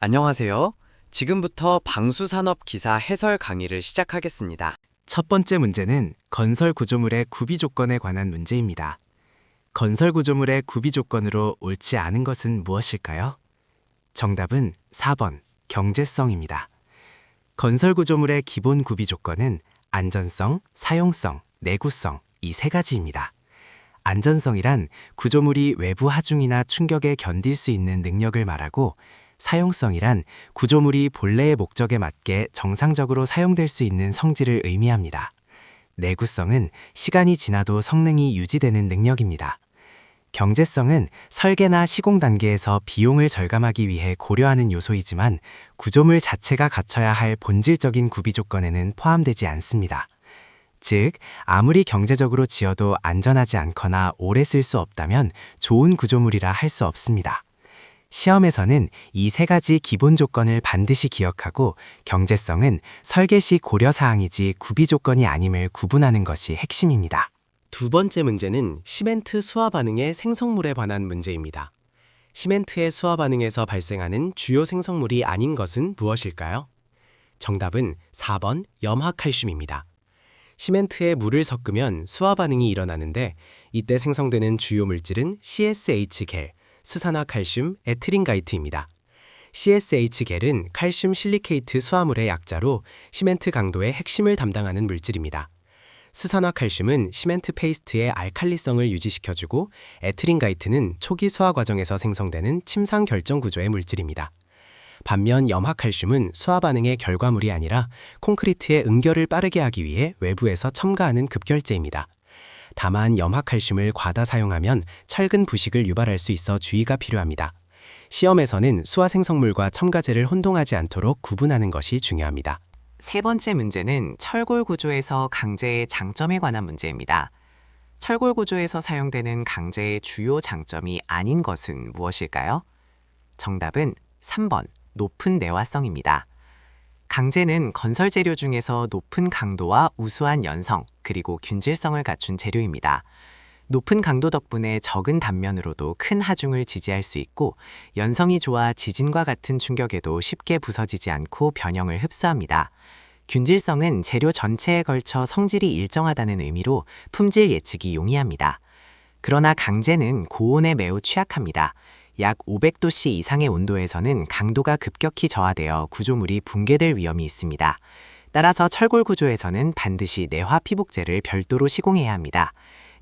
안녕하세요. 지금부터 방수산업 기사 해설 강의를 시작하겠습니다. 첫 번째 문제는 건설 구조물의 구비 조건에 관한 문제입니다. 건설 구조물의 구비 조건으로 옳지 않은 것은 무엇일까요? 정답은 4번 경제성입니다. 건설 구조물의 기본 구비 조건은 안전성, 사용성, 내구성 이 세 가지입니다. 안전성이란 구조물이 외부 하중이나 충격에 견딜 수 있는 능력을 말하고, 사용성이란 구조물이 본래의 목적에 맞게 정상적으로 사용될 수 있는 성질을 의미합니다. 내구성은 시간이 지나도 성능이 유지되는 능력입니다. 경제성은 설계나 시공 단계에서 비용을 절감하기 위해 고려하는 요소이지만 구조물 자체가 갖춰야 할 본질적인 구비 조건에는 포함되지 않습니다. 즉, 아무리 경제적으로 지어도 안전하지 않거나 오래 쓸 수 없다면 좋은 구조물이라 할 수 없습니다. 시험에서는 이 세 가지 기본 조건을 반드시 기억하고, 경제성은 설계 시 고려사항이지 구비 조건이 아님을 구분하는 것이 핵심입니다. 두 번째 문제는 시멘트 수화 반응의 생성물에 관한 문제입니다. 시멘트의 수화 반응에서 발생하는 주요 생성물이 아닌 것은 무엇일까요? 정답은 4번 염화칼슘입니다. 시멘트에 물을 섞으면 수화 반응이 일어나는데, 이때 생성되는 주요 물질은 CSH-겔, 수산화칼슘, 에틸린가이트입니다. CSH-겔은 칼슘 실리케이트 수화물의 약자로 시멘트 강도의 핵심을 담당하는 물질입니다. 수산화칼슘은 시멘트 페이스트의 알칼리성을 유지시켜주고, 에틸린가이트는 초기 수화 과정에서 생성되는 침상 결정 구조의 물질입니다. 반면 염화칼슘은 수화 반응의 결과물이 아니라 콘크리트의 응결을 빠르게 하기 위해 외부에서 첨가하는 급결제입니다. 다만 염화칼슘을 과다 사용하면 철근 부식을 유발할 수 있어 주의가 필요합니다. 시험에서는 수화 생성물과 첨가제를 혼동하지 않도록 구분하는 것이 중요합니다. 세 번째 문제는 철골 구조에서 강제의 장점에 관한 문제입니다. 철골 구조에서 사용되는 강제의 주요 장점이 아닌 것은 무엇일까요? 정답은 3번 높은 내화성입니다. 강제는 건설 재료 중에서 높은 강도와 우수한 연성, 그리고 균질성을 갖춘 재료입니다. 높은 강도 덕분에 적은 단면으로도 큰 하중을 지지할 수 있고, 연성이 좋아 지진과 같은 충격에도 쉽게 부서지지 않고 변형을 흡수합니다. 균질성은 재료 전체에 걸쳐 성질이 일정하다는 의미로 품질 예측이 용이합니다. 그러나 강제는 고온에 매우 취약합니다. 약 500도씨 이상의 온도에서는 강도가 급격히 저하되어 구조물이 붕괴될 위험이 있습니다. 따라서 철골 구조에서는 반드시 내화 피복제를 별도로 시공해야 합니다.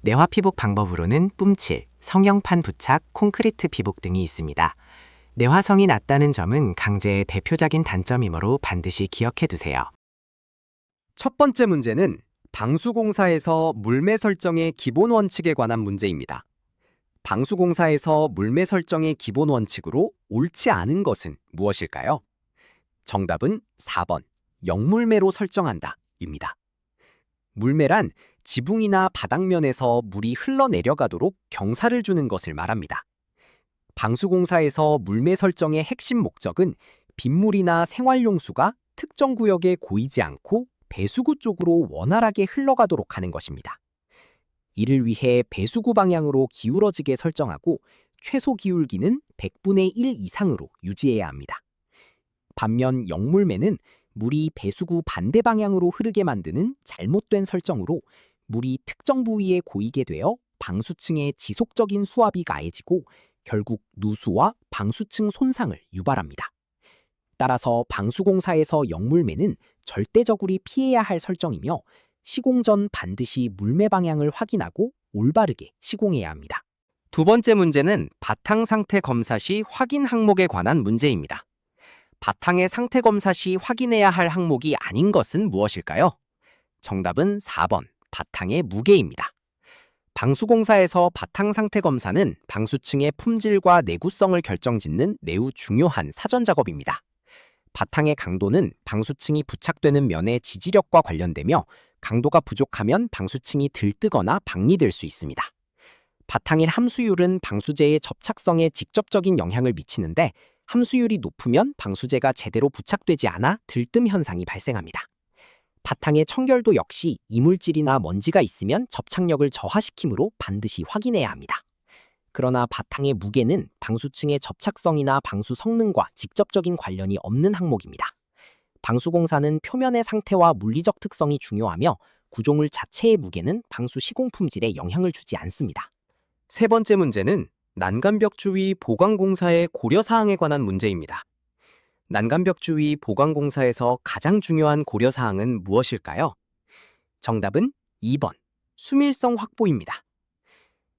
내화 피복 방법으로는 뿜칠, 성형판 부착, 콘크리트 피복 등이 있습니다. 내화성이 낮다는 점은 강제의 대표적인 단점이므로 반드시 기억해 두세요. 첫 번째 문제는 방수공사에서 물매 설정의 기본 원칙에 관한 문제입니다. 방수공사에서 물매 설정의 기본 원칙으로 옳지 않은 것은 무엇일까요? 정답은 4번 역물매로 설정한다 입니다. 물매란 지붕이나 바닥면에서 물이 흘러내려가도록 경사를 주는 것을 말합니다. 방수공사에서 물매 설정의 핵심 목적은 빗물이나 생활용수가 특정 구역에 고이지 않고 배수구 쪽으로 원활하게 흘러가도록 하는 것입니다. 이를 위해 배수구 방향으로 기울어지게 설정하고, 최소 기울기는 100분의 1 이상으로 유지해야 합니다. 반면 역물매는 물이 배수구 반대 방향으로 흐르게 만드는 잘못된 설정으로 물이 특정 부위에 고이게 되어 방수층에 지속적인 수압이 가해지고 결국 누수와 방수층 손상을 유발합니다. 따라서 방수공사에서 역물매는 절대적으로 피해야 할 설정이며, 시공 전 반드시 물매 방향을 확인하고 올바르게 시공해야 합니다. 두 번째 문제는 바탕 상태 검사 시 확인 항목에 관한 문제입니다. 바탕의 상태 검사 시 확인해야 할 항목이 아닌 것은 무엇일까요? 정답은 4번 바탕의 무게입니다. 방수공사에서 바탕 상태 검사는 방수층의 품질과 내구성을 결정짓는 매우 중요한 사전 작업입니다. 바탕의 강도는 방수층이 부착되는 면의 지지력과 관련되며, 강도가 부족하면 방수층이 들뜨거나 박리될 수 있습니다. 바탕의 함수율은 방수재의 접착성에 직접적인 영향을 미치는데, 함수율이 높으면 방수재가 제대로 부착되지 않아 들뜸 현상이 발생합니다. 바탕의 청결도 역시 이물질이나 먼지가 있으면 접착력을 저하시키므로 반드시 확인해야 합니다. 그러나 바탕의 무게는 방수층의 접착성이나 방수 성능과 직접적인 관련이 없는 항목입니다. 방수공사는 표면의 상태와 물리적 특성이 중요하며 구조물 자체의 무게는 방수 시공 품질에 영향을 주지 않습니다. 세 번째 문제는 난간벽 주위 보강공사의 고려사항에 관한 문제입니다. 난간벽 주위 보강공사에서 가장 중요한 고려사항은 무엇일까요? 정답은 2번, 수밀성 확보입니다.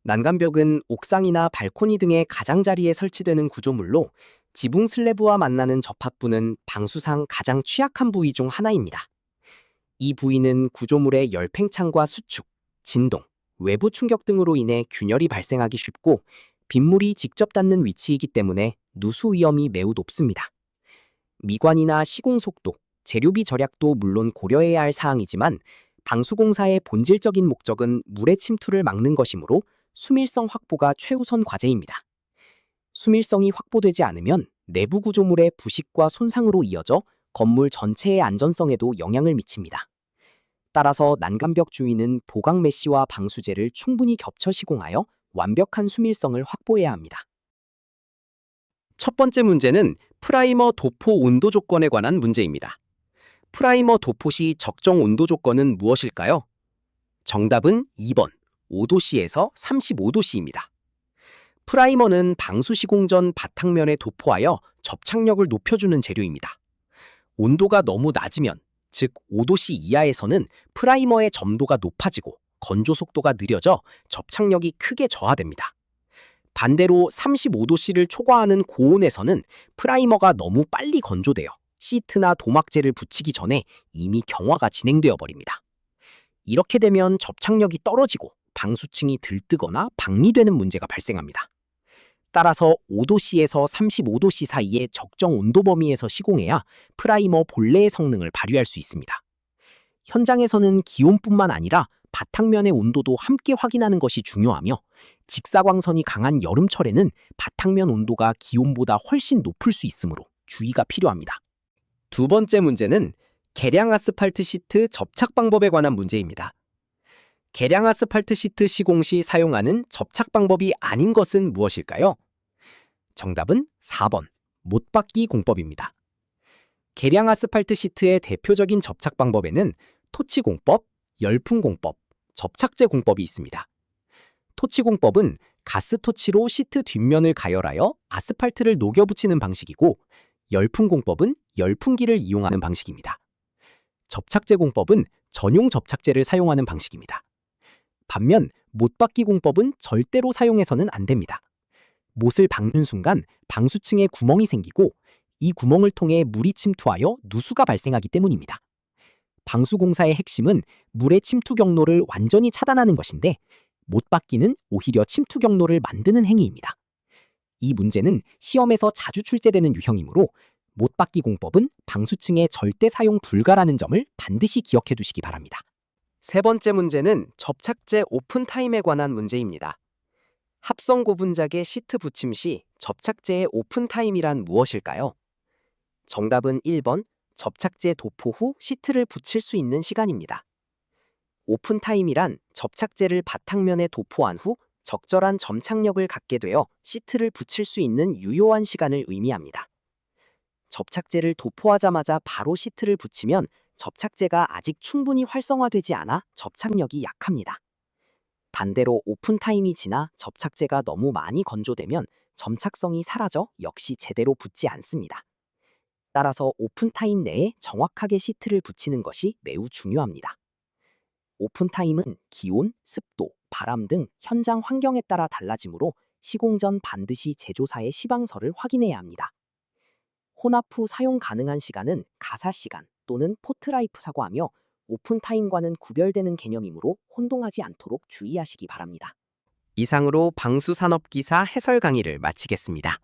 난간벽은 옥상이나 발코니 등의 가장자리에 설치되는 구조물로 지붕 슬래브와 만나는 접합부는 방수상 가장 취약한 부위 중 하나입니다. 이 부위는 구조물의 열팽창과 수축, 진동, 외부 충격 등으로 인해 균열이 발생하기 쉽고 빗물이 직접 닿는 위치이기 때문에 누수 위험이 매우 높습니다. 미관이나 시공 속도, 재료비 절약도 물론 고려해야 할 사항이지만 방수공사의 본질적인 목적은 물의 침투를 막는 것이므로 수밀성 확보가 최우선 과제입니다. 수밀성이 확보되지 않으면 내부 구조물의 부식과 손상으로 이어져 건물 전체의 안전성에도 영향을 미칩니다. 따라서 난간벽 주위는 보강 메쉬와 방수제를 충분히 겹쳐 시공하여 완벽한 수밀성을 확보해야 합니다. 첫 번째 문제는 프라이머 도포 온도 조건에 관한 문제입니다. 프라이머 도포 시 적정 온도 조건은 무엇일까요? 정답은 2번, 5도씨에서 35도씨입니다. 프라이머는 방수 시공 전 바탕면에 도포하여 접착력을 높여주는 재료입니다. 온도가 너무 낮으면, 즉 5도씨 이하에서는 프라이머의 점도가 높아지고 건조 속도가 느려져 접착력이 크게 저하됩니다. 반대로 35도씨를 초과하는 고온에서는 프라이머가 너무 빨리 건조되어 시트나 도막재를 붙이기 전에 이미 경화가 진행되어 버립니다. 이렇게 되면 접착력이 떨어지고 방수층이 들뜨거나 박리되는 문제가 발생합니다. 따라서 5도씨에서 35도씨 사이의 적정 온도 범위에서 시공해야 프라이머 본래의 성능을 발휘할 수 있습니다. 현장에서는 기온뿐만 아니라 바탕면의 온도도 함께 확인하는 것이 중요하며 직사광선이 강한 여름철에는 바탕면 온도가 기온보다 훨씬 높을 수 있으므로 주의가 필요합니다. 두 번째 문제는 계량 아스팔트 시트 접착 방법에 관한 문제입니다. 계량 아스팔트 시트 시공 시 사용하는 접착 방법이 아닌 것은 무엇일까요? 정답은 4번, 못박기 공법입니다. 계량 아스팔트 시트의 대표적인 접착 방법에는 토치공법, 열풍공법, 접착제 공법이 있습니다. 토치공법은 가스토치로 시트 뒷면을 가열하여 아스팔트를 녹여 붙이는 방식이고 열풍공법은 열풍기를 이용하는 방식입니다. 접착제 공법은 전용 접착제를 사용하는 방식입니다. 반면 못박기 공법은 절대로 사용해서는 안 됩니다. 못을 박는 순간 방수층에 구멍이 생기고 이 구멍을 통해 물이 침투하여 누수가 발생하기 때문입니다. 방수공사의 핵심은 물의 침투 경로를 완전히 차단하는 것인데 못박기는 오히려 침투 경로를 만드는 행위입니다. 이 문제는 시험에서 자주 출제되는 유형이므로 못박기 공법은 방수층에 절대 사용 불가라는 점을 반드시 기억해 두시기 바랍니다. 세 번째 문제는 접착제 오픈타임에 관한 문제입니다. 합성 고분자개 시트 붙임 시 접착제의 오픈타임이란 무엇일까요? 정답은 1번, 접착제 도포 후 시트를 붙일 수 있는 시간입니다. 오픈타임이란 접착제를 바탕면에 도포한 후 적절한 점착력을 갖게 되어 시트를 붙일 수 있는 유효한 시간을 의미합니다. 접착제를 도포하자마자 바로 시트를 붙이면 접착제가 아직 충분히 활성화되지 않아 접착력이 약합니다. 반대로 오픈타임이 지나 접착제가 너무 많이 건조되면 점착성이 사라져 역시 제대로 붙지 않습니다. 따라서 오픈타임 내에 정확하게 시트를 붙이는 것이 매우 중요합니다. 오픈타임은 기온, 습도, 바람 등 현장 환경에 따라 달라지므로 시공 전 반드시 제조사의 시방서를 확인해야 합니다. 혼합 후 사용 가능한 시간은 가사시간 또는 포트라이프사고 하며 오픈타임과는 구별되는 개념이므로 혼동하지 않도록 주의하시기 바랍니다. 이상으로 방수산업기사 해설 강의를 마치겠습니다.